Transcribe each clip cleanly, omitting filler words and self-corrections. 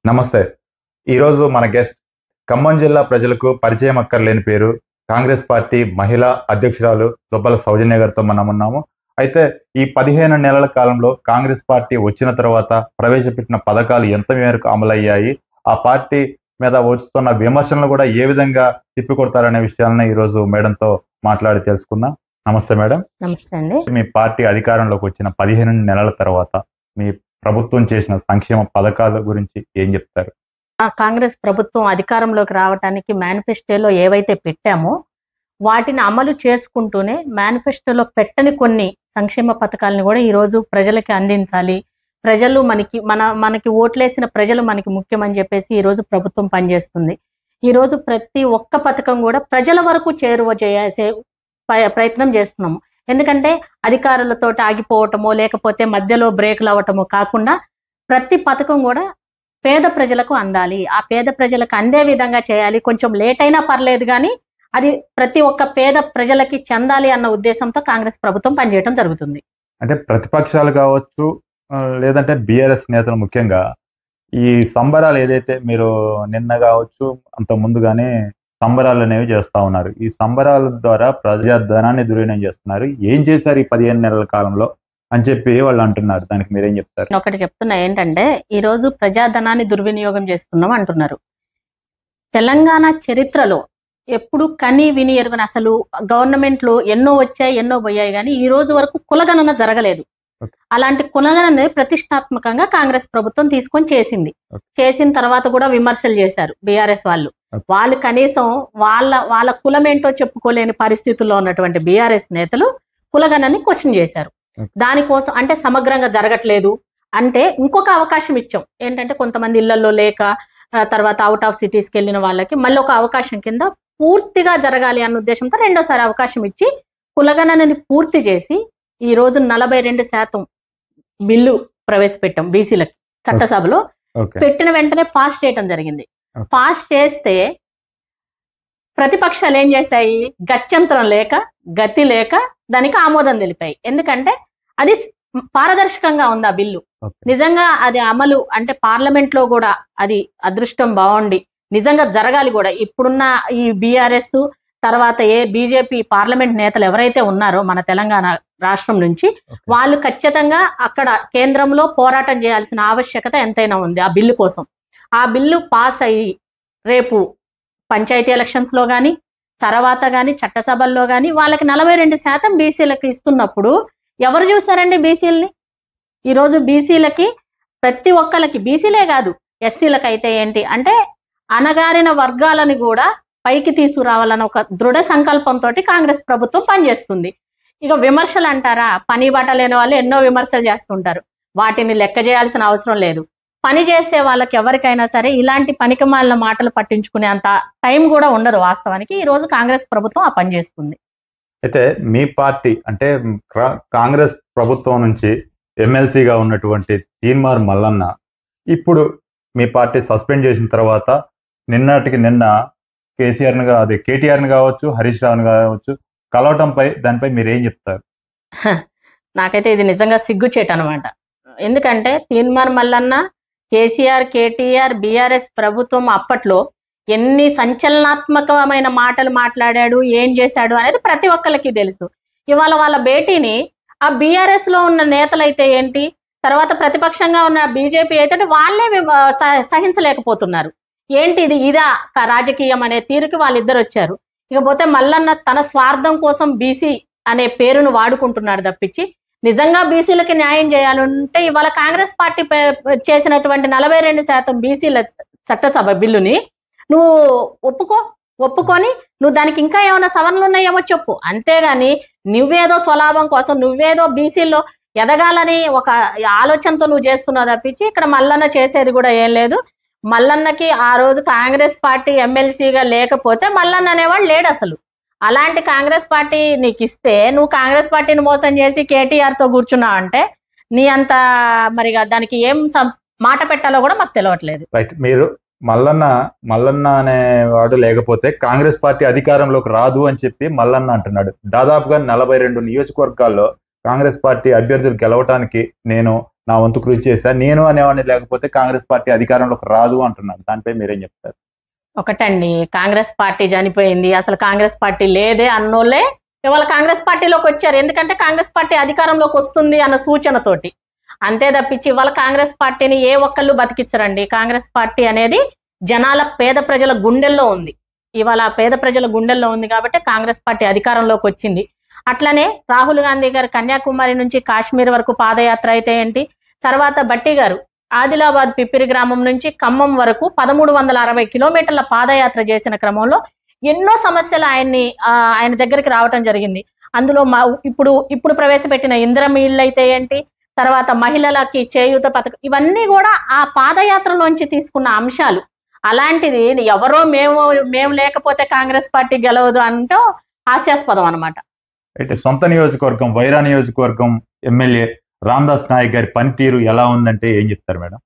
నమస్తే. ఈరోజు మన గెస్ట్ ఖమ్మం జిల్లా ప్రజలకు పరిచయం అక్కర్లేని పేరు కాంగ్రెస్ పార్టీ మహిళా అధ్యక్షురాలు దుబ్బల సౌజన్య గారితో మనం ఉన్నాము. అయితే ఈ 15 నెలల కాలంలో కాంగ్రెస్ పార్టీ వచ్చిన తర్వాత ప్రవేశపెట్టిన పథకాలు ఎంత మేరకు అమలయ్యాయి, ఆ పార్టీ మీద వస్తున్న విమర్శలను కూడా ఏ విధంగా తిప్పికొడతారనే విషయాలను ఈరోజు మేడంతో మాట్లాడి తెలుసుకుందాం. నమస్తే మేడం. నమస్తే అండి. మీ పార్టీ అధికారంలోకి వచ్చిన 15 నెలల తర్వాత మీ ప్రభుత్వం చేసిన సంక్షేమ పథకాల గురించి ఏం చెప్తారు? కాంగ్రెస్ ప్రభుత్వం అధికారంలోకి రావడానికి మేనిఫెస్టోలో ఏవైతే పెట్టామో వాటిని అమలు చేసుకుంటూనే మేనిఫెస్టోలో పెట్టని కొన్ని సంక్షేమ పథకాలను కూడా ఈరోజు ప్రజలకి అందించాలి. ప్రజలు మనకి ఓట్లేసిన ప్రజలు మనకి ముఖ్యమని చెప్పేసి ఈరోజు ప్రభుత్వం పనిచేస్తుంది. ఈరోజు ప్రతి ఒక్క పథకం కూడా ప్రజల వరకు చేరువ చేసే ప్రయత్నం చేస్తున్నాము. ఎందుకంటే అధికారులతో ఆగిపోవటమో లేకపోతే మధ్యలో బ్రేకులు అవ్వటమో కాకుండా ప్రతి పథకం కూడా పేద ప్రజలకు అందాలి. ఆ పేద ప్రజలకు అందే విధంగా చేయాలి. కొంచెం లేట్ అయినా పర్లేదు కానీ అది ప్రతి ఒక్క పేద ప్రజలకి చెందాలి అన్న ఉద్దేశంతో కాంగ్రెస్ ప్రభుత్వం పనిచేయడం జరుగుతుంది. అంటే ప్రతిపక్షాలు కావచ్చు, లేదంటే బీఆర్ఎస్ నేతలు ముఖ్యంగా ఈ సంబరాలు ఏదైతే మీరు నిన్న కావచ్చు అంత ముందుగానే సంబరాలు అనేవి చేస్తా ఉన్నారు. ఈ సంబరాల ద్వారా ప్రజాధనాన్ని దుర్వినియోగం చేస్తున్నారు. ఏం చేశారు ఈ 15 నెలల కాలంలో అని చెప్పి వాళ్ళు అంటున్నారు. దానికి మీరేం చెప్తారు? ఒకటి చెప్తున్నా ఏంటంటే ఈరోజు ప్రజాధనాన్ని దుర్వినియోగం చేస్తున్నాం అంటున్నారు. తెలంగాణ చరిత్రలో ఎప్పుడు కని విని ఎరుగని అసలు గవర్నమెంట్ లో ఎన్నో వచ్చాయి ఎన్నో పోయాయి కానీ ఈ రోజు వరకు కులగణన జరగలేదు. అలాంటి కులగణన ప్రతిష్టాత్మకంగా కాంగ్రెస్ ప్రభుత్వం తీసుకొని చేసిన తర్వాత కూడా విమర్శలు చేశారు బీఆర్ఎస్ వాళ్ళు కనీసం వాళ్ళ కులం ఏంటో చెప్పుకోలేని పరిస్థితుల్లో ఉన్నటువంటి బీఆర్ఎస్ నేతలు కులగణని క్వశ్చన్ చేశారు. దానికోసం అంటే సమగ్రంగా జరగట్లేదు అంటే ఇంకొక అవకాశం ఇచ్చాం. ఏంటంటే కొంతమంది ఇళ్లలో లేక తర్వాత అవుట్ ఆఫ్ సిటీస్కి వెళ్ళిన వాళ్ళకి మళ్ళీ ఒక అవకాశం కింద పూర్తిగా జరగాలి అన్న ఉద్దేశంతో రెండోసారి అవకాశం ఇచ్చి కులగణనని పూర్తి చేసి ఈ రోజు 42% బిల్లు ప్రవేశపెట్టాం బీసీలకి. చట్టసభలో పెట్టిన వెంటనే పాస్ చేయడం జరిగింది. పాస్ చేస్తే ప్రతిపక్షాలు ఏం చేశాయి? గత్యంతరం లేక గతి లేక దానికి ఆమోదం తెలిపాయి. ఎందుకంటే అది పారదర్శకంగా ఉంది ఆ బిల్లు. నిజంగా అది అమలు అంటే పార్లమెంట్ లో కూడా అది అదృష్టం బాగుండి నిజంగా జరగాలి కూడా. ఇప్పుడున్న ఈ బీఆర్ఎస్ తర్వాత బీజేపీ పార్లమెంట్ నేతలు ఎవరైతే ఉన్నారో మన తెలంగాణ రాష్ట్రం నుంచి వాళ్ళు ఖచ్చితంగా అక్కడ కేంద్రంలో పోరాటం చేయాల్సిన ఆవశ్యకత ఎంతైనా ఉంది ఆ బిల్లు కోసం. ఆ బిల్లు పాస్ అయ్యి రేపు పంచాయతీ ఎలక్షన్స్ లో కానీ తర్వాత కానీ చట్టసభల్లో కానీ వాళ్ళకి 42% బీసీలకు ఇస్తున్నప్పుడు ఎవరు చూస్తారండి బీసీలని? ఈరోజు బీసీలకి ప్రతి ఒక్కరికి, బీసీలే కాదు ఎస్సీలకు అయితే ఏంటి అంటే అణగారిన వర్గాలను కూడా పైకి తీసుకురావాలని ఒక దృఢ సంకల్పంతో కాంగ్రెస్ ప్రభుత్వం పనిచేస్తుంది. ఇక విమర్శలు అంటారా? పని బాట లేని వాళ్ళు ఎన్నో విమర్శలు చేస్తుంటారు. వాటిని లెక్క చేయాల్సిన అవసరం లేదు. పని చేసే వాళ్ళకి ఎవరికైనా సరే ఇలాంటి పనికిమాలిన మాటలు పట్టించుకునే అంత టైం కూడా ఉండదు. వాస్తవానికి ఈ రోజు కాంగ్రెస్ ప్రభుత్వం ఆ పని చేస్తుంది. అయితే మీ పార్టీ అంటే కాంగ్రెస్ ప్రభుత్వం నుంచి ఎమ్మెల్సీగా ఉన్నటువంటి తీన్మార్ మల్లన్న ఇప్పుడు మీ పార్టీ సస్పెండ్ చేసిన తర్వాత నిన్నటికి నిన్న కేటీఆర్ని కావచ్చు, హరీష్ రావుని కావచ్చు కలవటంపై దానిపై మీరేం చెప్తారు? నాకైతే ఇది నిజంగా సిగ్గుచేటు అనమాట. ఎందుకంటే తీన్మార్ మల్లన్న, కేసీఆర్, కేటీఆర్, బీఆర్ఎస్ ప్రభుత్వం అప్పట్లో ఎన్ని సంచలనాత్మకమైన మాటలు మాట్లాడాడు, ఏం చేశాడు అనేది ప్రతి ఒక్కరికి తెలుసు. ఇవాళ వాళ్ళ భేటీని ఆ బీఆర్ఎస్ లో ఉన్న నేతలైతే ఏంటి, తర్వాత ప్రతిపక్షంగా ఉన్న బీజేపీ అయితే వాళ్ళే సహించలేకపోతున్నారు. ఏంటి ఇదా రాజకీయం అనే తీరుకి వాళ్ళిద్దరు వచ్చారు. ఇకపోతే మల్లన్న తన స్వార్థం కోసం బీసీ అనే పేరును వాడుకుంటున్నాడు తప్పించి నిజంగా బీసీలకి న్యాయం చేయాలంటే ఇవాళ కాంగ్రెస్ పార్టీ చేసినటువంటి 42% బీసీల చట్టసభ బిల్లుని నువ్వు ఒప్పుకొని నువ్వు దానికి ఇంకా ఏమైనా సవరణలు ఉన్నాయేమో చెప్పు. అంతేగాని నువ్వేదో స్వలాభం కోసం నువ్వేదో బీసీల్లో ఎదగాలని ఒక ఆలోచనతో నువ్వు చేస్తున్నావు తప్పించి ఇక్కడ మల్లన్న చేసేది కూడా ఏం లేదు. మల్లన్నకి ఆ రోజు కాంగ్రెస్ పార్టీ ఎమ్మెల్సీగా లేకపోతే మల్లన్న అనేవాడు లేడు అసలు. అలాంటి కాంగ్రెస్ పార్టీ నీకు ఇస్తే నువ్వు కాంగ్రెస్ పార్టీని మోసం చేసి కేటీఆర్ తో కూర్చున్నావు అంటే నీ అంత మరిగా దానికి ఏం మాట పెట్టాలో కూడా మాకు తెలియట్లేదు. మీరు మల్లన్న అనేవాడు లేకపోతే కాంగ్రెస్ పార్టీ అధికారంలోకి రాదు అని చెప్పి మల్లన్న అంటున్నాడు. దాదాపుగా 42 నియోజకవర్గాల్లో కాంగ్రెస్ పార్టీ అభ్యర్థులు గెలవటానికి నేను నా వంతు కృషి చేశాను నేను అనేవాడిని, లేకపోతే కాంగ్రెస్ పార్టీ అధికారంలోకి రాదు అంటున్నాను. దానిపై మీరేం చెప్తారు? ఒకటండి, కాంగ్రెస్ పార్టీ చనిపోయింది, అసలు కాంగ్రెస్ పార్టీ లేదే అన్నోళ్ళే ఇవాళ కాంగ్రెస్ పార్టీలోకి వచ్చారు. ఎందుకంటే కాంగ్రెస్ పార్టీ అధికారంలోకి వస్తుంది అన్న సూచనతోటి. అంతే తప్పించి ఇవాళ కాంగ్రెస్ పార్టీని ఏ ఒక్కళ్ళు బతికించరండి. కాంగ్రెస్ పార్టీ అనేది జనాల పేద ప్రజల గుండెల్లో ఉంది. ఇవాళ పేద ప్రజల గుండెల్లో ఉంది కాబట్టి కాంగ్రెస్ పార్టీ అధికారంలోకి వచ్చింది. అట్లనే రాహుల్ గాంధీ గారు కన్యాకుమారి నుంచి కాశ్మీర్ వరకు పాదయాత్ర అయితే ఏంటి, తర్వాత బట్టి గారు ఆదిలాబాద్ పిప్పిరి గ్రామం నుంచి ఖమ్మం వరకు 1360 కిలోమీటర్ల పాదయాత్ర చేసిన క్రమంలో ఎన్నో సమస్యలు ఆయన దగ్గరికి రావటం జరిగింది. అందులో ఇప్పుడు ప్రవేశపెట్టిన ఇందిరమ్మ ఇళ్ళు అయితే ఏంటి, తర్వాత మహిళలకి చేయూత పథకం, ఇవన్నీ కూడా ఆ పాదయాత్రలోంచి తీసుకున్న అంశాలు. అలాంటిది ఎవరో మేము లేకపోతే కాంగ్రెస్ పార్టీ గెలవదు అంటూ హాస్యాస్పదం అనమాట. అయితే సొంత నియోజకవర్గం వైరా నియోజకవర్గం ఎమ్మెల్యే రామదాస్ నాయక్ గారి పనితీరు ఎలా ఉందంటే ఏం చెప్తారు మేడం?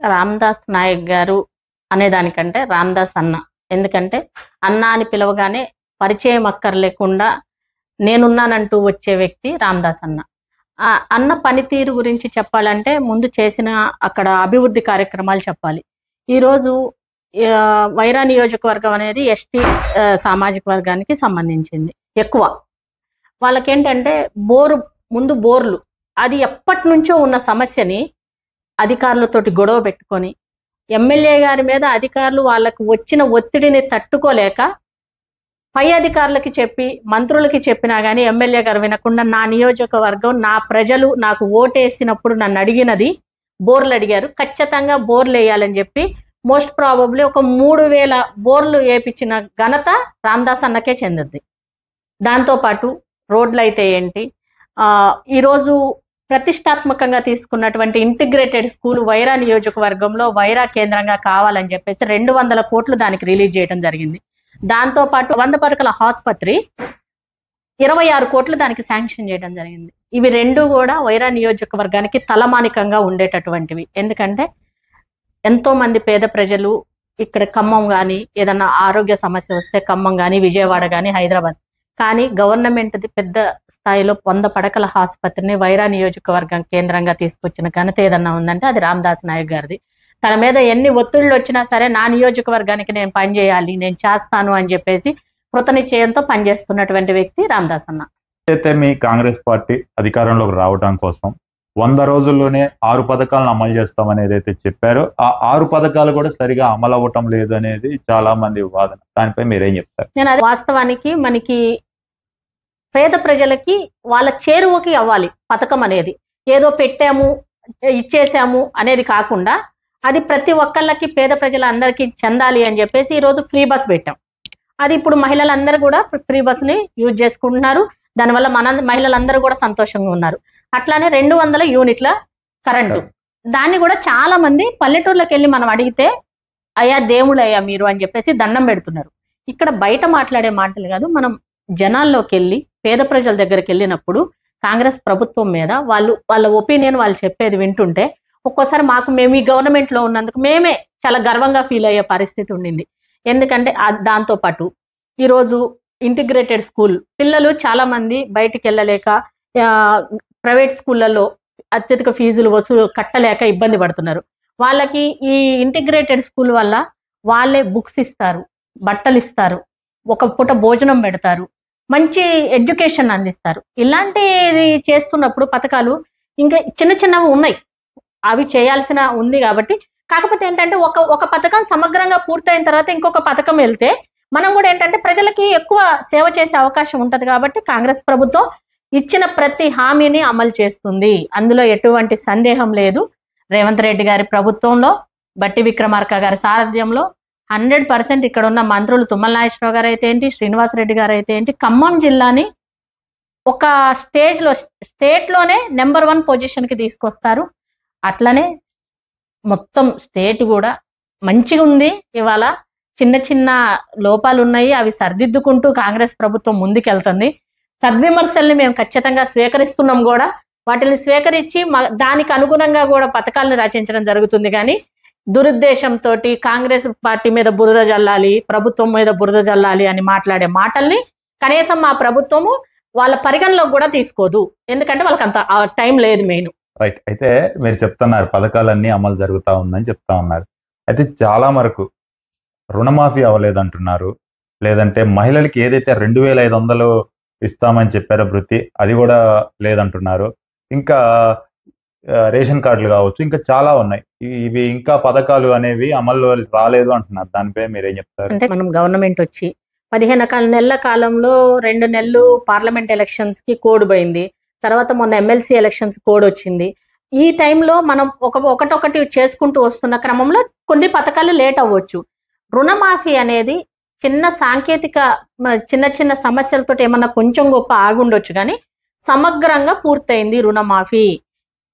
రామదాస్ నాయక్ గారు అనేదానికంటే రామదాస్ అన్న, ఎందుకంటే అన్న అని పిలవగానే పరిచయం అక్కర్లేకుండా నేనున్నానంటూ వచ్చే వ్యక్తి రామదాస్ అన్న. అన్న పనితీరు గురించి చెప్పాలంటే ముందు చేసిన అక్కడ అభివృద్ధి కార్యక్రమాలు చెప్పాలి. ఈరోజు వైరా నియోజకవర్గం అనేది ఎస్టీ సామాజిక వర్గానికి సంబంధించింది. ఎక్కువ వాళ్ళకేంటంటే బోర్లు అది ఎప్పటి నుంచో ఉన్న సమస్యని అధికారులతోటి గొడవ పెట్టుకొని ఎమ్మెల్యే గారి మీద అధికారులు వాళ్ళకు వచ్చిన ఒత్తిడిని తట్టుకోలేక పై అధికారులకి చెప్పి మంత్రులకి చెప్పినా కానీ ఎమ్మెల్యే గారు వినకుండా నా నియోజకవర్గం నా ప్రజలు నాకు ఓటేసినప్పుడు నన్ను అడిగినది బోర్లు అడిగారు, ఖచ్చితంగా బోర్లు వేయాలని చెప్పి మోస్ట్ ప్రాబబ్లీ ఒక 3000 బోర్లు వేయించిన ఘనత రామదాస్ అన్నకే చెందింది. దాంతోపాటు రోడ్లు అయితే ఏంటి, ఈరోజు ప్రతిష్టాత్మకంగా తీసుకున్నటువంటి ఇంటిగ్రేటెడ్ స్కూల్ వైరా నియోజకవర్గంలో వైరా కేంద్రంగా కావాలని చెప్పేసి 200 కోట్లు దానికి రిలీజ్ చేయడం జరిగింది. దాంతోపాటు 100 పడకల ఆసుపత్రి 26 కోట్లు దానికి శాంక్షన్ చేయడం జరిగింది. ఇవి రెండు కూడా వైరా నియోజకవర్గానికి తలమానికంగా ఉండేటటువంటివి. ఎందుకంటే ఎంతో మంది పేద ప్రజలు ఇక్కడ ఖమ్మం కానీ ఏదన్నా ఆరోగ్య సమస్య వస్తే ఖమ్మం కానీ విజయవాడ కానీ హైదరాబాద్ కానీ గవర్నమెంట్ పెద్ద స్థాయిలో 100 పడకల ఆసుపత్రిని వైరా నియోజకవర్గం కేంద్రంగా తీసుకొచ్చిన ఘనత ఏదన్నా ఉందంటే అది రామదాస్ నాయక్ గారిది. తన మీద ఎన్ని ఒత్తిళ్లు వచ్చినా సరే నా నియోజకవర్గానికి నేను పనిచేయాలి, నేను చేస్తాను అని చెప్పేసి కృతనిశ్చయంతో పనిచేస్తున్నటువంటి వ్యక్తి రామదాస్ అన్న. అయితే మీ కాంగ్రెస్ పార్టీ అధికారంలోకి రావడం కోసం 100 రోజుల్లోనే 6 పథకాలను అమలు చేస్తామనేది అయితే చెప్పారో ఆ 6 పథకాలు కూడా సరిగా అమలు అవ్వటం లేదు అనేది చాలా మంది వాదన. దానిపై మీరేం చెప్తారు? నేను అది వాస్తవానికి మనకి పేద ప్రజలకి వాళ్ళ చేరువకి అవ్వాలి పథకం అనేది. ఏదో పెట్టాము ఇచ్చేసాము అనేది కాకుండా అది ప్రతి ఒక్కళ్ళకి పేద ప్రజలందరికీ చెందాలి అని చెప్పేసి ఈరోజు ఫ్రీ బస్ పెట్టాం. అది ఇప్పుడు మహిళలందరూ కూడా ఫ్రీ బస్ని యూజ్ చేసుకుంటున్నారు. దానివల్ల మహిళలందరూ కూడా సంతోషంగా ఉన్నారు. అట్లానే 200 యూనిట్ల కరెంటు, దాన్ని కూడా చాలా మంది పల్లెటూర్లకు వెళ్ళి మనం అడిగితే అయ్యా దేవుళ్ళయ్యా మీరు అని చెప్పేసి దండం పెడుతున్నారు. ఇక్కడ బయట మాట్లాడే మాటలు కాదు, మనం జనాల్లోకి వెళ్ళి పేద ప్రజల దగ్గరికి వెళ్ళినప్పుడు కాంగ్రెస్ ప్రభుత్వం మీద వాళ్ళ ఒపీనియన్ వాళ్ళు చెప్పేది వింటుంటే ఒక్కోసారి మేము ఈ గవర్నమెంట్లో ఉన్నందుకు మేమే చాలా గర్వంగా ఫీల్ అయ్యే పరిస్థితి ఉండింది. ఎందుకంటే దాంతోపాటు ఈరోజు ఇంటిగ్రేటెడ్ స్కూల్ పిల్లలు చాలా మంది బయటికి వెళ్ళలేక ప్రైవేట్ స్కూళ్ళల్లో అత్యధిక ఫీజులు కట్టలేక ఇబ్బంది పడుతున్నారు. వాళ్ళకి ఈ ఇంటిగ్రేటెడ్ స్కూల్ వల్ల వాళ్ళే బుక్స్ ఇస్తారు, బట్టలు ఇస్తారు, ఒక పూట భోజనం పెడతారు, మంచి ఎడ్యుకేషన్ అందిస్తారు. ఇలాంటిది చేస్తున్నప్పుడు పథకాలు ఇంకా చిన్నవి ఉన్నాయి, అవి చేయాల్సిన ఉంది కాబట్టి. కాకపోతే ఏంటంటే ఒక పథకం సమగ్రంగా పూర్తయిన తర్వాత ఇంకొక పథకం వెళ్తే మనం కూడా ఏంటంటే ప్రజలకి ఎక్కువ సేవ చేసే అవకాశం ఉంటది. కాబట్టి కాంగ్రెస్ ప్రభుత్వం ఇచ్చిన ప్రతి హామీని అమలు చేస్తుంది, అందులో ఎటువంటి సందేహం లేదు. రేవంత్ రెడ్డి గారి ప్రభుత్వంలో బట్టి విక్రమార్క గారి సారథ్యంలో 100% ఇక్కడ ఉన్న మంత్రులు తుమ్మల నాగేశ్వరరావు గారు అయితే ఏంటి, శ్రీనివాసరెడ్డి గారు అయితే ఏంటి, ఖమ్మం జిల్లాని ఒక స్టేట్లోనే నెంబర్ 1 పొజిషన్కి తీసుకొస్తారు. అట్లనే మొత్తం స్టేట్ కూడా మంచిగా ఉంది. ఇవాళ చిన్న లోపాలు ఉన్నాయి, అవి సరిదిద్దుకుంటూ కాంగ్రెస్ ప్రభుత్వం ముందుకెళ్తుంది. సద్విమర్శల్ని మేము ఖచ్చితంగా స్వీకరిస్తున్నాం కూడా. వాటిని స్వీకరించి దానికి అనుగుణంగా కూడా పథకాలను రచించడం జరుగుతుంది. కానీ దురుద్దేశంతో కాంగ్రెస్ పార్టీ మీద బురద జల్లాలి, ప్రభుత్వం మీద బురద జల్లాలి అని మాట్లాడే మాటల్ని కనీసం మా ప్రభుత్వము వాళ్ళ పరిగణలోకి కూడా తీసుకోదు. ఎందుకంటే వాళ్ళకి అంత టైం లేదు మెయిన్. రైట్. అయితే మీరు చెప్తున్నారు పథకాలన్నీ అమలు జరుగుతా ఉందని చెప్తా ఉన్నారు. అయితే చాలా వరకు రుణమాఫీ అవ్వలేదంటున్నారు. లేదంటే మహిళలకి ఏదైతే 2500 ఇస్తామని చెప్పారో భృతి అది గూడా లేదంటున్నారు. ఇంకా రేషన్ కార్డులు గావచ్చు, ఇంకా చాలా ఉన్నాయి. ఇవి ఇంకా పథకాలు అనేవి అమల్లో రాలేదు అంటున్నారు. దానిపై మీరేం చెప్తారు? అంటే మనం గవర్నమెంట్ వచ్చి 15 నెలల కాలంలో 2 నెలలు పార్లమెంట్ ఎలక్షన్స్ కి కోడ్ పోయింది. తర్వాత మొన్న ఎమ్మెల్సీ ఎలక్షన్స్ కోడ్ వచ్చింది. ఈ టైంలో మనం ఒకటొకటి చేసుకుంటూ వస్తున్న క్రమంలో కొన్ని పథకాలు లేట్ అవ్వచ్చు. రుణమాఫీ అనేది చిన్న సాంకేతిక చిన్న చిన్న సమస్యలతో ఏమన్నా కొంచెం గొప్ప ఆగుండొచ్చు కానీ సమగ్రంగా పూర్తయింది రుణమాఫీ.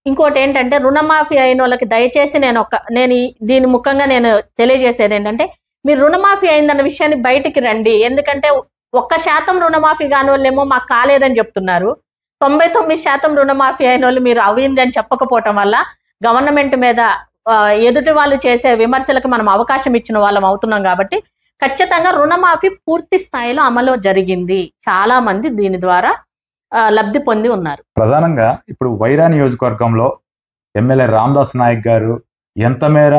ఇంకోటి ఏంటంటే రుణమాఫీ అయిన వాళ్ళకి దయచేసి నేను దీని ముఖంగా నేను తెలియజేసేది ఏంటంటే మీరు రుణమాఫీ అయిందన్న విషయాన్ని బయటికి రండి. ఎందుకంటే 1% రుణమాఫీ కాని వాళ్ళేమో మాకు కాలేదని చెప్తున్నారు. 99% రుణమాఫీ అయిన వాళ్ళు మీరు అయింది అని చెప్పకపోవటం వల్ల గవర్నమెంట్ మీద ఎదుటి వాళ్ళు చేసే విమర్శలకు మనం అవకాశం ఇచ్చిన వాళ్ళం అవుతున్నాం. కాబట్టి ఖచ్చితంగా రుణమాఫీ పూర్తి స్థాయిలో అమలు జరిగింది. చాలా మంది దీని ద్వారా లబ్ధి పొంది ఉన్నారు. ప్రధానంగా ఇప్పుడు వైరా నియోజకవర్గంలో ఎమ్మెల్యే రామదాస్ నాయక్ గారు ఎంత మేర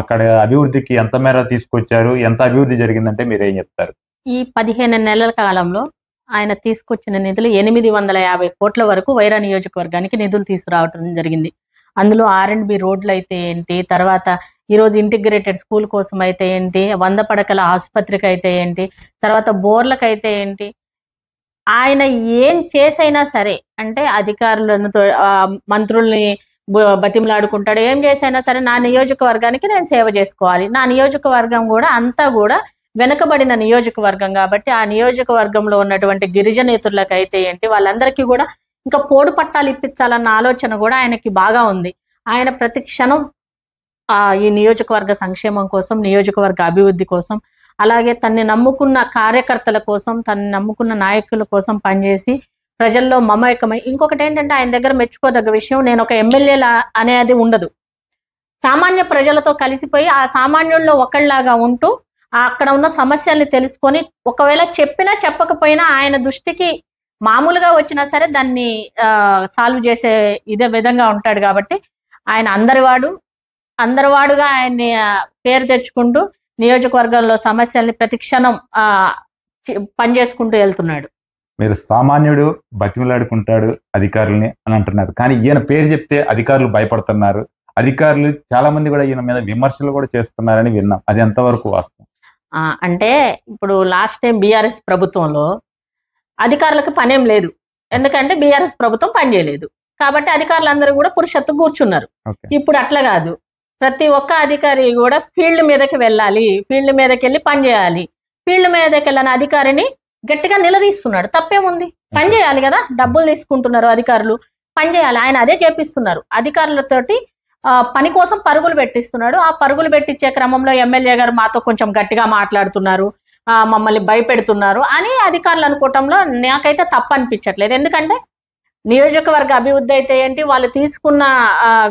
అక్కడ అభివృద్ధికి ఎంత మేర తీసుకొచ్చారు, ఎంత అభివృద్ధి జరిగిందంటే మీరేం చెప్తారు? ఈ 15 నెలల కాలంలో ఆయన తీసుకొచ్చిన నిధులు 850 కోట్ల వరకు వైరా నియోజకవర్గానికి నిధులు తీసుకురావడం జరిగింది. అందులో R&B రోడ్లు అయితే ఏంటి, తర్వాత ఈరోజు ఇంటిగ్రేటెడ్ స్కూల్ కోసం అయితే ఏంటి, 100 పడకల ఆసుపత్రికి అయితే ఏంటి, తర్వాత బోర్లకు అయితే ఏంటి, ఆయన ఏం చేసైనా సరే అంటే అధికారులను మంత్రుల్ని బతిమలాడుకుంటాడు. ఏం చేసైనా సరే నా నియోజకవర్గానికి నేను సేవ చేసుకోవాలి. నా నియోజకవర్గం కూడా అంతా కూడా వెనుకబడిన నియోజకవర్గం కాబట్టి ఆ నియోజకవర్గంలో ఉన్నటువంటి గిరిజనేతరులకు అయితే ఏంటి వాళ్ళందరికీ కూడా ఇంకా పోడు పట్టాలు ఇప్పించాలన్న ఆలోచన కూడా ఆయనకి బాగా ఉంది. ఆయన ప్రతి క్షణం ఈ నియోజకవర్గ సంక్షేమం కోసం, నియోజకవర్గ అభివృద్ధి కోసం, అలాగే తన్ని నమ్ముకున్న కార్యకర్తల కోసం, తన్ని నమ్ముకున్న నాయకుల కోసం పనిచేసి ప్రజల్లో మమేకమై. ఇంకొకటి ఏంటంటే ఆయన దగ్గర మెచ్చుకోదగ్గ విషయం, నేను ఒక ఎమ్మెల్యేలా అనేది ఉండదు. సామాన్య ప్రజలతో కలిసిపోయి ఆ సామాన్యుల్లో ఒకళ్ళలాగా ఉంటూ అక్కడ ఉన్న సమస్యల్ని తెలుసుకొని ఒకవేళ చెప్పినా చెప్పకపోయినా ఆయన దృష్టికి మామూలుగా వచ్చినా సరే దాన్ని సాల్వ్ చేసే ఇదే విధంగా ఉంటాడు. కాబట్టి ఆయన అందరివాడుగా ఆయన్ని పేరు తెచ్చుకుంటూ నియోజకవర్గంలో సమస్యల్ని ప్రతిక్షణం పనిచేసుకుంటూ వెళ్తున్నాడు. మీరు సామాన్యుడు బతిమలాడుకుంటాడు అధికారుల్ని అని అంటున్నారు, కానీ ఈయన పేరు చెప్తే అధికారులు భయపడుతున్నారు. అధికారులు చాలా మంది కూడా ఈయన మీద విమర్శలు కూడా చేస్తున్నారని విన్నాం. అది ఎంతవరకు వాస్తవం? అంటే ఇప్పుడు లాస్ట్ టైం బీఆర్ఎస్ ప్రభుత్వంలో అధికారులకు పనేం లేదు. ఎందుకంటే బీఆర్ఎస్ ప్రభుత్వం పనిచేయలేదు కాబట్టి అధికారులందరూ కూడా పురుషత్వం కూర్చున్నారు. ఇప్పుడు అట్లా కాదు, ప్రతి ఒక్క అధికారి కూడా ఫీల్డ్ మీదకి వెళ్ళాలి, ఫీల్డ్ మీదకి వెళ్ళి పనిచేయాలి. ఫీల్డ్ మీదకి వెళ్ళిన అధికారిని గట్టిగా నిలదీస్తున్నాడు. తప్పేముంది, పని చేయాలి కదా, డబ్బులు తీసుకుంటున్నారు అధికారులు, పని చేయాలి. ఆయన అదే చేపిస్తున్నారు. అధికారులతోటి పని కోసం పరుగులు పెట్టిస్తున్నాడు. ఆ పరుగులు పెట్టించే క్రమంలో ఎమ్మెల్యే గారు మాతో కొంచెం గట్టిగా మాట్లాడుతున్నారు, మమ్మల్ని భయపెడుతున్నారు అని అధికారులు అనుకోవటంలో నాకైతే తప్పు అనిపించట్లేదు. ఎందుకంటే నియోజకవర్గ అభివృద్ధి అయితే ఏంటి, వాళ్ళు తీసుకున్న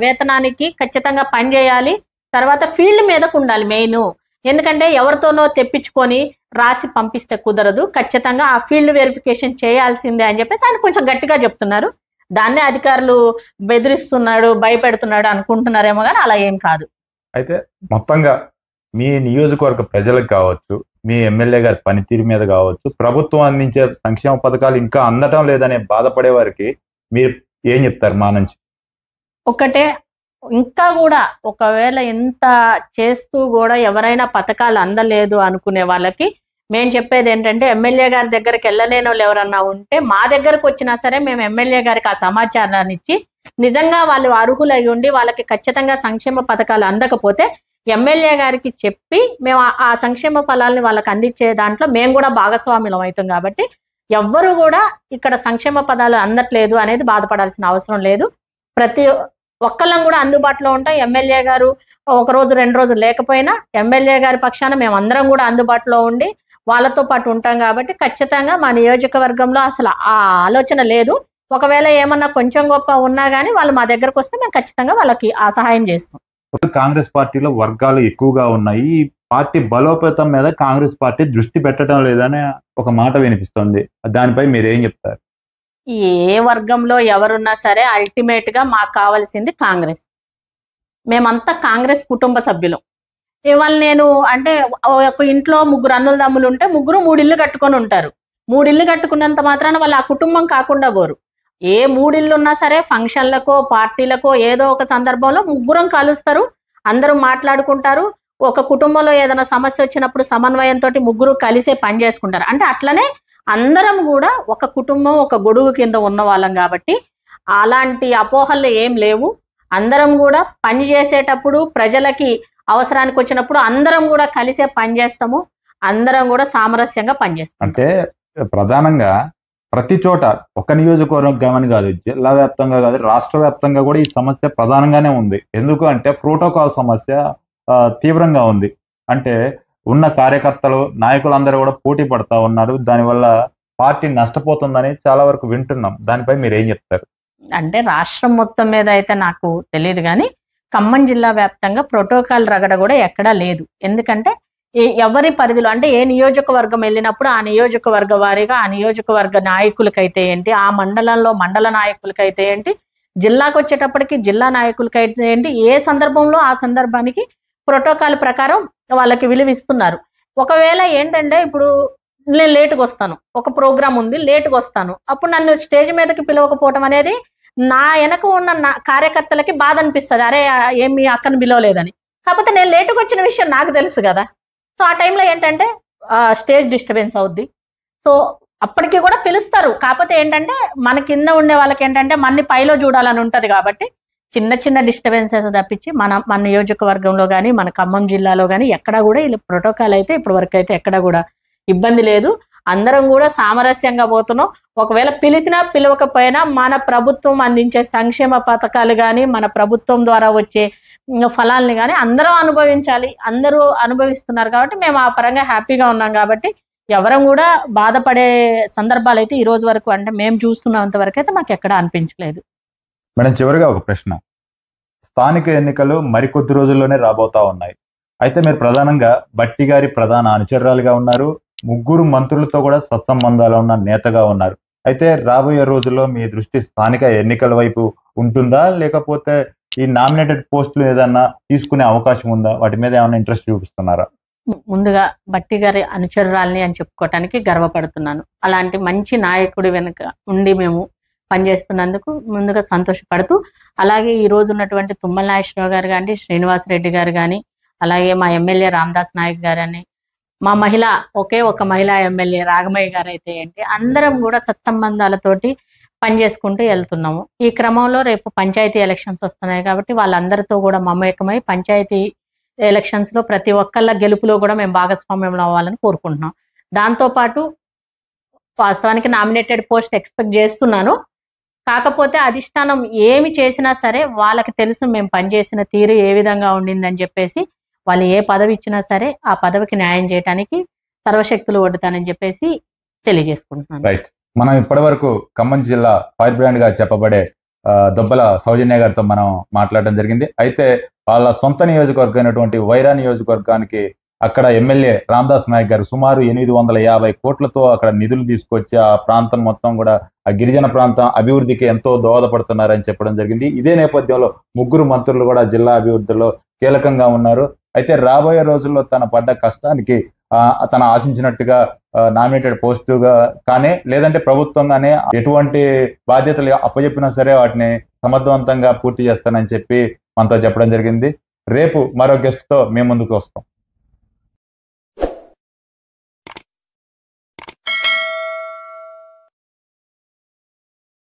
వేతనానికి ఖచ్చితంగా పని చేయాలి. తర్వాత ఫీల్డ్ మీదకు ఉండాలి మెయిన్. ఎందుకంటే ఎవరితోనో తెప్పించుకొని రాసి పంపిస్తే కుదరదు, ఖచ్చితంగా ఆ ఫీల్డ్ వెరిఫికేషన్ చేయాల్సిందే అని చెప్పేసి ఆయన కొంచెం గట్టిగా చెప్తున్నారు. దాన్నే అధికారులు బెదిరిస్తున్నాడు, భయపెడుతున్నాడు అనుకుంటున్నారేమో కానీ అలా ఏం కాదు. అయితే మొత్తంగా మీ నియోజకవర్గ ప్రజలకు కావచ్చు, మీ ఎమ్మెల్యే గారి పనితీరు మీద కావచ్చు, ప్రభుత్వం అందించే సంక్షేమ పథకాలు ఇంకా అందటం లేదనే బాధపడే వారికి మీరు ఏం చెప్తారు మా నుంచి? ఒకటే, ఇంకా కూడా ఒకవేళ ఎంత చేస్తూ కూడా ఎవరైనా పథకాలు అందలేదు అనుకునే వాళ్ళకి మేము చెప్పేది ఏంటంటే, ఎమ్మెల్యే గారి దగ్గరికి వెళ్ళలేని వాళ్ళు ఎవరన్నా ఉంటే మా దగ్గరకు వచ్చినా సరే మేము ఎమ్మెల్యే గారికి ఆ సమాచారాన్ని ఇచ్చి నిజంగా వాళ్ళు అర్హులై ఉండి వాళ్ళకి ఖచ్చితంగా సంక్షేమ పథకాలు అందకపోతే ఎమ్మెల్యే గారికి చెప్పి మేము ఆ సంక్షేమ ఫలాల్ని వాళ్ళకి అందించే దాంట్లో మేము కూడా భాగస్వామ్యం అవుతాం. కాబట్టి ఎవ్వరు కూడా ఇక్కడ సంక్షేమ పదాలు అందట్లేదు అనేది బాధపడాల్సిన అవసరం లేదు. ప్రతి ఒక్కళ్ళం కూడా అందుబాటులో ఉంటాం. ఎమ్మెల్యే గారు ఒక రోజు 2 రోజులు లేకపోయినా ఎమ్మెల్యే గారి పక్షాన మేము అందరం కూడా అందుబాటులో ఉండి వాళ్ళతో పాటు ఉంటాం. కాబట్టి ఖచ్చితంగా మా నియోజకవర్గంలో అసలు ఆ ఆలోచన లేదు. ఒకవేళ ఏమన్నా కొంచెం గొప్ప ఉన్నా కానీ వాళ్ళు మా దగ్గరకు వస్తే మేము ఖచ్చితంగా వాళ్ళకి ఆ సహాయం చేస్తాం. కాంగ్రెస్ పార్టీలో వర్గాలు ఎక్కువగా ఉన్నాయి. ఈ పార్టీ బలోపేతం మీద కాంగ్రెస్ పార్టీ దృష్టి పెట్టడం లేదని ఒక మాట వినిపిస్తుంది. దానిపై మీరు ఏం చెప్తారు? ఏ వర్గంలో ఎవరున్నా సరే అల్టిమేట్ గా మాకు కావాల్సింది కాంగ్రెస్. మేమంతా కాంగ్రెస్ కుటుంబ సభ్యులం. ఇవాళ నేను అంటే ఒక ఇంట్లో ముగ్గురు అన్నుల దమ్ములు ఉంటే ముగ్గురు 3 ఇళ్ళు కట్టుకొని ఉంటారు. 3 ఇళ్ళు కట్టుకున్నంత మాత్రాన వాళ్ళు ఆ కుటుంబం కాకుండా పోరు. ఏ 3 ఇళ్ళు ఉన్నా సరే ఫంక్షన్లకో పార్టీలకో ఏదో ఒక సందర్భంలో ముగ్గురం కలుస్తారు, అందరూ మాట్లాడుకుంటారు. ఒక కుటుంబంలో ఏదైనా సమస్య వచ్చినప్పుడు సమన్వయంతో ముగ్గురు కలిసే పని చేసుకుంటారు. అంటే అట్లనే అందరం కూడా ఒక కుటుంబం, ఒక గొడుగు కింద ఉన్న వాళ్ళం కాబట్టి అలాంటి అపోహలు ఏం లేవు. అందరం కూడా పని చేసేటప్పుడు ప్రజలకి అవసరానికి వచ్చినప్పుడు అందరం కూడా కలిసే పని చేస్తాము. అందరం కూడా సామరస్యంగా పనిచేస్తాం. అంటే ప్రధానంగా ప్రతి చోట ఒక నియోజకవర్గం అని కాదు, జిల్లా వ్యాప్తంగా కాదు, రాష్ట్ర వ్యాప్తంగా కూడా ఈ సమస్య ప్రధానంగానే ఉంది. ఎందుకు అంటే ప్రోటోకాల్ సమస్య తీవ్రంగా ఉంది. అంటే ఉన్న కార్యకర్తలు, నాయకులందరూ కూడా పోటీ పడతా ఉన్నారు. దానివల్ల పార్టీ నష్టపోతుందని చాలా వరకు వింటున్నాం. దానిపై మీరు ఏం చెప్తారు? అంటే రాష్ట్రం మొత్తం మీద అయితే నాకు తెలియదు, కానీ ఖమ్మం జిల్లా వ్యాప్తంగా ప్రోటోకాల్ రగడ కూడా ఎక్కడా లేదు. ఎందుకంటే ఎవరి పరిధిలో అంటే ఏ నియోజకవర్గం వెళ్ళినప్పుడు ఆ నియోజకవర్గ వారీగా ఆ నియోజకవర్గ నాయకులకైతే ఏంటి, ఆ మండలంలో మండల నాయకులకైతే ఏంటి, జిల్లాకు వచ్చేటప్పటికి జిల్లా నాయకులకైతే ఏంటి, ఏ సందర్భంలో ఆ సందర్భానికి ప్రోటోకాల్ ప్రకారం వాళ్ళకి విలువ ఇస్తున్నారు. ఒకవేళ ఏంటంటే ఇప్పుడు నేను లేటుగా వస్తాను, ఒక ప్రోగ్రామ్ ఉంది లేటుగా వస్తాను, అప్పుడు నన్ను స్టేజ్ మీదకి పిలవకపోవటం అనేది నా వెనక ఉన్న కార్యకర్తలకి బాధ అనిపిస్తుంది. అరే ఏమి అక్కను పిలవలేదని. కాకపోతే నేను లేటుగా వచ్చిన విషయం నాకు తెలుసు కదా. సో ఆ టైంలో ఏంటంటే స్టేజ్ డిస్టర్బెన్స్ అవుద్ది. సో అప్పటికి కూడా పిలుస్తారు. కాకపోతే ఏంటంటే మన కింద ఉండే వాళ్ళకి ఏంటంటే మన్ని పైలో చూడాలని ఉంటది కాబట్టి చిన్న చిన్న డిస్టర్బెన్సెస్ తప్పించి మన నియోజకవర్గంలో కానీ మన ఖమ్మం జిల్లాలో కానీ ఎక్కడా కూడా ఇలా ప్రోటోకాల్ అయితే ఇప్పటి వరకు అయితే ఎక్కడా కూడా ఇబ్బంది లేదు. అందరం కూడా సామరస్యంగా పోతున్నాం. ఒకవేళ పిలిచినా పిలవకపోయినా మన ప్రభుత్వం అందించే సంక్షేమ పథకాలు కానీ మన ప్రభుత్వం ద్వారా వచ్చే ఫలాల్ని కానీ అందరం అనుభవించాలి. అందరూ అనుభవిస్తున్నారు కాబట్టి మేము ఆ పరంగా హ్యాపీగా ఉన్నాం. కాబట్టి ఎవరం కూడా బాధపడే సందర్భాలు అయితే ఈ రోజు వరకు అంటే మేము చూస్తున్నంత వరకు అయితే మాకు ఎక్కడా అనిపించలేదు. మేడం, చివరిగా ఒక ప్రశ్న. స్థానిక ఎన్నికలు మరికొద్ది రోజుల్లోనే రాబోతా ఉన్నాయి. అయితే మీరు ప్రధానంగా బట్టి గారి ప్రధాన అనుచరురాలుగా ఉన్నారు. 3 మంత్రులతో కూడా సత్సంబంధాలు ఉన్న నేతగా ఉన్నారు. అయితే రాబోయే రోజుల్లో మీ దృష్టి స్థానిక ఎన్నికల వైపు ఉంటుందా, లేకపోతే ఈ నామినేటెడ్ పోస్టులు ఏదన్నా తీసుకునే అవకాశం ఉందా? వాటి మీద ఏమైనా ఇంట్రెస్ట్ చూపిస్తున్నారా? ముందుగా బట్టి గారి అనుచరురాల్ని అని చెప్పుకోవటానికి గర్వపడుతున్నాను. అలాంటి మంచి నాయకుడి వెనుక ఉండి మేము పనిచేస్తున్నందుకు ముందుగా సంతోషపడుతూ, అలాగే ఈ రోజు ఉన్నటువంటి తుమ్మల నాగేశ్వరరావు గారు కానీ, శ్రీనివాసరెడ్డి గారు కానీ, అలాగే మా ఎమ్మెల్యే రామదాస్ నాయక్ గారు అని, మా ఒకే ఒక మహిళా ఎమ్మెల్యే రాగమయ్య గారు అయితే ఏంటి, అందరం కూడా సత్సంబంధాలతోటి పనిచేసుకుంటూ వెళ్తున్నాము. ఈ క్రమంలో రేపు పంచాయతీ ఎలక్షన్స్ వస్తున్నాయి కాబట్టి వాళ్ళందరితో కూడా మమేకమై పంచాయతీ ఎలక్షన్స్ లో ప్రతి ఒక్కళ్ళ గెలుపులో కూడా మేము భాగస్వామ్యంలో అవ్వాలని కోరుకుంటున్నాం. దాంతోపాటు వాస్తవానికి నామినేటెడ్ పోస్ట్ ఎక్స్పెక్ట్ చేస్తున్నాను. కాకపోతే అధిష్టానం ఏమి చేసినా సరే వాళ్ళకి తెలుసు మేము పనిచేసిన తీరు ఏ విధంగా ఉండిందని చెప్పేసి, వాళ్ళు ఏ పదవి ఇచ్చినా సరే ఆ పదవికి న్యాయం చేయడానికి సర్వశక్తులు ఒడ్డుతానని చెప్పేసి తెలియజేసుకుంటున్నాను. రైట్. మనం ఇప్పటి వరకు ఖమ్మం జిల్లా ఫైర్ బ్రాండ్ గా చెప్పబడే దొబ్బల సౌజన్య గారితో మనం మాట్లాడడం జరిగింది. అయితే వాళ్ళ సొంత నియోజకవర్గం అయినటువంటి వైరా నియోజకవర్గానికి అక్కడ ఎమ్మెల్యే రామదాస్ నాయక్ గారు సుమారు 850 కోట్లతో అక్కడ నిధులు తీసుకొచ్చి ఆ ప్రాంతం మొత్తం కూడా ఆ గిరిజన ప్రాంతం అభివృద్ధికి ఎంతో దోహదపడుతున్నారని చెప్పడం జరిగింది. ఇదే నేపథ్యంలో 3 మంత్రులు కూడా జిల్లా అభివృద్ధిలో కీలకంగా ఉన్నారు. అయితే రాబోయే రోజుల్లో తన పడ్డ కష్టానికి తన ఆశించినట్టుగా నామినేటెడ్ పోస్టుగా కానీ లేదంటే ప్రభుత్వంగానే ఎటువంటి బాధ్యతలు అప్పచెప్పినా సరే వాటిని సమర్థవంతంగా పూర్తి చేస్తానని చెప్పి మనతో చెప్పడం జరిగింది. రేపు మరో గెస్ట్ తో మేము ముందుకు వస్తాం.